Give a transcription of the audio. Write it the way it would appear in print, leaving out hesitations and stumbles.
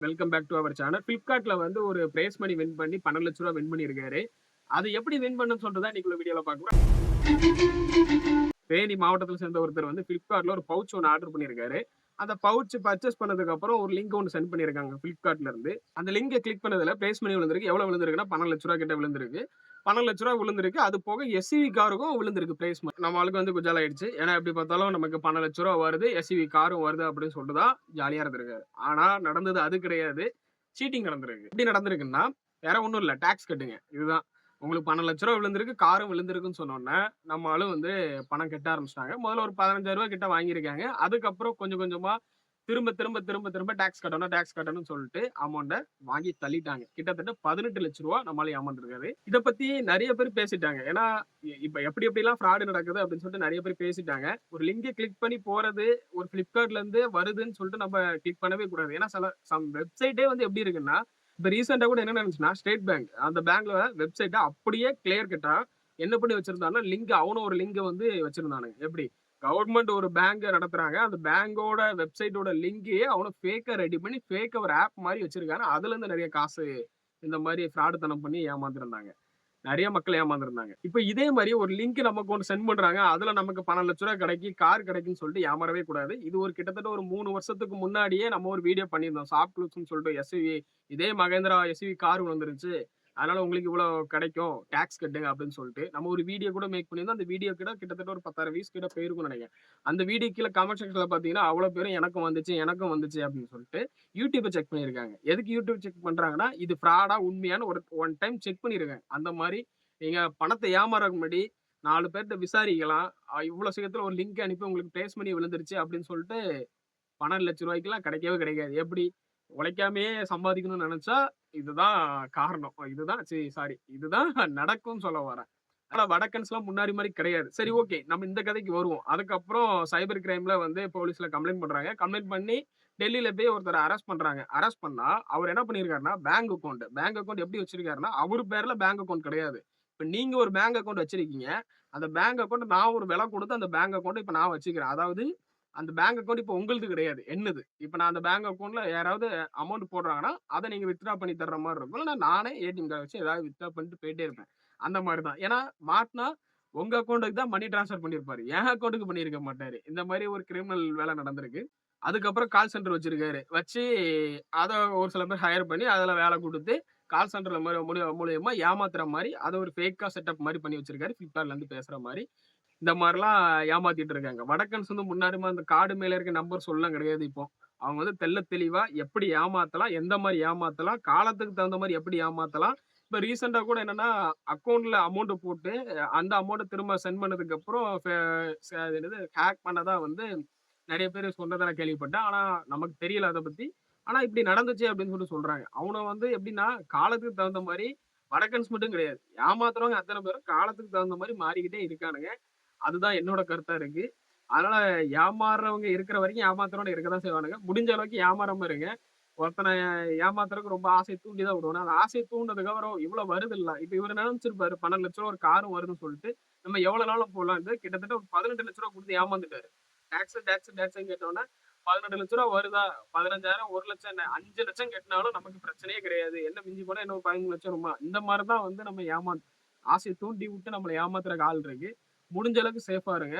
Welcome back to our channel. Flipkartல வந்து ஒரு பிரைஸ் மணி வின் பண்ணி ரூ. 12,00,000 வின் பண்ணியிருக்காரு. அது எப்படி வின் பண்ணணும்னு சொல்றத இன்னைக்கு வீடியோல பார்க்கலாம். தேனி மாவட்டத்துல சேர்ந்த ஒருத்தர் வந்து Flipkartல ஒரு பவுச் ஒண்ணு ஆர்டர் பண்ணியிருக்காரு. அந்த பவுச் பர்ச்சேஸ் பண்ணதுக்கு அப்புறம் ஒரு லிங்க் ஒண்ணு சென்ட் பண்ணியிருக்காங்க Flipkartல இருந்து. அந்த லிங்க கிளிக் பண்ணதுல பிரைஸ் மணி விழுந்திருக்கு. எவ்வளவு விழுந்திருக்குன்னா ரூ. 12,00,000 கிட்ட விழுந்திருக்கு. ரூ. 12,00,000 விழுந்திருக்கு. அது போக எஸ்யூவி காருக்கும் விழுந்திருக்கு பிரைஸ் மணி. நம்ம ஆளுக்கு வந்து குஜால் ஆயிடுச்சு. ஏன்னா எப்படி பார்த்தாலும் நமக்கு ரூ. 12,00,000 வருது, எஸ்யூவி காரும் வருது அப்படின்னு சொல்லிட்டு தான் ஜாலியா இருந்திருக்காரு. ஆனா நடந்தது அது கிடையாது. சீட்டிங் நடந்திருக்கு. எப்படி நடந்திருக்குன்னா, வேற ஒண்ணும் இல்ல. டாக்ஸ் கட்டுங்க. இதுதான். உங்களுக்கு ரூ. 12,00,000 விழுந்திருக்கு, காரும் விழுந்திருக்குன்னு சொன்னோனே, நம்ம ஆளு வந்து பணம் கட்ட ஆரம்பிச்சுட்டாங்க. முதல்ல ஒரு ரூ. 15,000 கிட்ட வாங்கியிருக்காங்க. அதுக்கப்புறம் கொஞ்சம் கொஞ்சமா திரும்ப டாக்ஸ் கட்டணும்னு சொல்லிட்டு அமௌண்ட்ட வாங்கி தள்ளிட்டாங்க. கிட்டத்தட்ட ரூ. 18,00,000 நம்மால ஏமாந்துருக்காரு. இத பத்தி நெறைய பேர் பேசிட்டாங்க. ஏன்னா, இப்ப எப்படி எப்படிலாம் ஃப்ராட் நடக்குது அப்படின்னு சொல்லிட்டு நெறைய பேர் பேசிட்டாங்க. ஒரு லிங்க கிளிக் பண்ணி போறது, ஒரு Flipkartல இருந்து வருதுன்னு சொல்லிட்டு நம்ம கிளிக் பண்ணவே கூடாது. ஏன்னா சம் வெப்சைட்டே வந்து எப்படி இருக்குன்னா, இப்ப ரீசென்ட்டா கூட என்ன நடந்துச்சுன்னா, ஸ்டேட் பேங்க் அந்த பேங்க்ல வெப்சைட்ட அப்படியே கிளியர் கட்டா என்ன பண்ணி வச்சிருந்தாங்கன்னா, அவனும் ஒரு லிங்க வந்து வச்சிருந்தானுங்க. எப்படி? கவர்ன்மெண்ட் ஒரு பேங்க் நடத்துறாங்க. அந்த பேங்கோட வெப்சைட்டோட லிங்கையே அவனும் ஃபேக்கா ரெடி பண்ணி, ஃபேக்கா ஒரு ஆப் மாரி வச்சிருக்காங்க. அதுலருந்து நெறைய காசு இந்த மாரி ஃப்ராடுத்தனம் பண்ணி ஏமாந்துருந்தாங்க. நெறைய மக்கள் ஏமாந்துருந்தாங்க. இப்ப இதே மாரி ஒரு லிங்க் நமக்கு ஒண்ணு சென்ட் பண்றாங்க. அதுல நமக்கு ரூ. 12,00,000 கிடைக்கும், கார் கிடைக்கும்னு சொல்லிட்டு ஏமாறவே கூடாது. இது ஒரு கிட்டத்தட்ட ஒரு 3 வருஷத்துக்கு முன்னாடியே நம்ம ஒரு வீடியோ பண்ணியிருந்தோம். சாஃப்ட் க்ளூஸ்ன்னு சொல்லிட்டு எஸ்யூவி இதே மகேந்திரா எஸ்யூவி கார் வந்துருச்சு. அதனால உங்களுக்கு இவ்வளோ கிடைக்கும். டாக்ஸ் கட்டுங்க அப்படின்னு சொல்லிட்டு நம்ம ஒரு வீடியோ கூட மேக் பண்ணியிருந்தோம். அந்த வீடியோ கிட்டத்தட்ட ஒரு 10,000 வியூஸ் கிட்ட போயிருக்கும்னு நெனைக்கிறேன். அந்த வீடியோ கீழ கமெண்ட் செக்ஷன்ல பார்த்தீங்கன்னா, அவ்வளோ பேரும் எனக்கும் வந்துச்சு அப்படின்னு சொல்லிட்டு யூடியூப செக் பண்ணியிருக்காங்க. எதுக்கு யூடியூப் செக் பண்றாங்கன்னா, இது ஃப்ராடா உண்மையான்னு ஒரு ஒன் டைம் செக் பண்ணிருங்க. அந்த மாரி நீங்க பணத்த ஏமாறதுக்கு முன்னாடி 4 பேர்ட்ட விசாரிக்கலாம். இவ்வளோ சீக்கிரத்துல ஒரு லிங்க் அனுப்பி உங்களுக்கு பிரைஸ் மணி விழுந்துருச்சு அப்படின்னு சொல்லிட்டு ரூ. 12,00,000லாம் கிடைக்கவே கிடைக்காது. எப்படி? உழைக்காமயே சம்பாதிக்கணும்னு நெனச்சா, இதுதான் காரணம். இதுதான் நடக்கும்னு சொல்ல வரேன். ஆனா வடக்கன்ஸ்லாம் முன்னாடி மாரி கிடையாது. சரி ஓகே. நம்ம இந்த கதைக்கு வருவோம். அதுக்கப்புறம் சைபர் கிரைம்ல வந்து போலீஸ்ல கம்ப்ளைண்ட் பண்றாங்க. கம்ப்ளைண்ட் பண்ணி டெல்லில போய் ஒருத்தர அரெஸ்ட் பண்றாங்க. அரெஸ்ட் பண்ணா, அவர் என்ன பண்ணியிருக்காருன்னா, பேங்க் அக்கவுண்ட் எப்படி வச்சிருக்காருன்னா, அவரு பேர்ல பேங்க் அக்கவுண்ட் கிடையாது. இப்ப நீங்க ஒரு பேங்க் அக்கவுண்ட் வச்சிருக்கீங்க. அந்த பேங்க் அக்கவுண்ட் நான் ஒரு விலை குடுத்து அந்த பேங்க் அக்கவுண்ட் இப்ப நான் வச்சுக்கிறேன். அதாவது அந்த பேங்க் அக்கவுண்ட் இப்ப உங்களுது கிடையாது. என்னது. இப்ப நான் அந்த பேங்க் அக்கவுண்ட்ல யாராவது அமௌண்ட் போடுறாங்கன்னா, அத நீங்க வித்ட்ரா பண்ணி தர்ற மாரி இருக்கும். இல்லன்னா நானே ஏடிஎம் கார்ட் வச்சு ஏதாவது வித்ட்ரா பண்ணிட்டு போயிட்டே இருப்பேன். அந்த மாரி தான். ஏன்னா மாட்னா உங்க அக்கவுண்ட்க்கு தான் மணி ட்ரான்ஸ்ஃபர் பண்ணியிருப்பாரு. என் அக்கவுண்ட்க்கு பண்ணியிருக்க மாட்டாரு. இந்த மாரி ஒரு கிரிமினல் வேலை நடந்திருக்கு. அதுக்கப்புறம் கால் சென்டர் வச்சிருக்காரு. வச்சு அத ஒரு சில பேர் ஹையர் பண்ணி அதுல வேலை குடுத்து கால் சென்டர்ல மூலியமா ஏமாத்துற மாரி அத ஒரு ஃபேக்கா செட்டப் மாரி பண்ணி வச்சிருக்காரு. Flipkartல இருந்து பேசுற மாரி. இந்த மாரிலாம் ஏமாத்திட்டு இருக்காங்க. வடக்கன்ஸ் வந்து முன்னாடி மாரி அந்த கார்டு மேல இருக்க நம்பர் சொல்லலாம் கிடையாது இப்போ. அவங்க வந்து தெள்ளத் தெளிவா எப்படி ஏமாத்தலாம், எந்த மாரி ஏமாத்தலாம், காலத்துக்கு தகுந்த மாரி எப்படி ஏமாத்தலாம். இப்ப ரீசென்ட்டா கூட என்னன்னா, அக்கவுண்ட்ல அமௌண்ட் போட்டு அந்த அமௌண்ட்ட திரும்ப சென்ட் பண்ணதுக்கு அப்புறம் அது என்னது ஹேக் பண்ணதா வந்து நெறைய பேரு சொன்னத நான் கேள்விப்பட்டேன். ஆனா நமக்கு தெரியல அத பத்தி. ஆனா இப்படி நடந்துச்சு அப்படின்னு சொல்லிட்டு சொல்றாங்க. அவன வந்து எப்படின்னா, காலத்துக்கு தகுந்த மாரி வடக்கன்ஸ் மட்டும் கிடையாது. ஏமாத்துறவங்க அத்தன பேரும் காலத்துக்கு தகுந்த மாரி மாறிக்கிட்டே இருக்கானுங்க. அதுதான் என்னோட கருத்தா இருக்கு. அதனால ஏமாறுறவங்க இருக்கிற வரைக்கும் ஏமாத்துறவங்க இருக்கத்தான் செய்வானுங்க. முடிஞ்ச அளவுக்கு ஏமாறாம இருங்க. ஒருத்தன ஏமாத்துறதுக்கு ரொம்ப ஆசைய தூண்டி தான் விடுவானுங்க. அந்த ஆசைய தூண்டுனதுக்கு அப்புறம் இவ்வளோ வருதுல்ல. இப்ப இவரு நெனச்சிருப்பாரு ரூ. 12,00,000 ஒரு காரும் வருதுன்னு சொல்லிட்டு, நம்ம எவ்வளோ நாளும் போடலாம். இது கிட்டத்தட்ட ஒரு ரூ. 18,00,000 குடுத்து ஏமாந்துட்டாரு. டாக்ஸ்ன்னு கேட்டோனே ரூ. 18,00,000 வருதா? 15,000 1,00,000 என்ன 5,00,000 கட்டினாலும் நமக்கு பிரச்சனையே கிடையாது. என்ன மிஞ்சி போனா என்ன ஒரு 15,00,000 வருமா? இந்த மாரி தான் வந்து நம்ம ஆசைய தூண்டி விட்டு நம்மள ஏமாத்துறக்கு ஆள் இருக்கு. முடிஞ்ச அளவுக்கு சேஃபா இருங்க.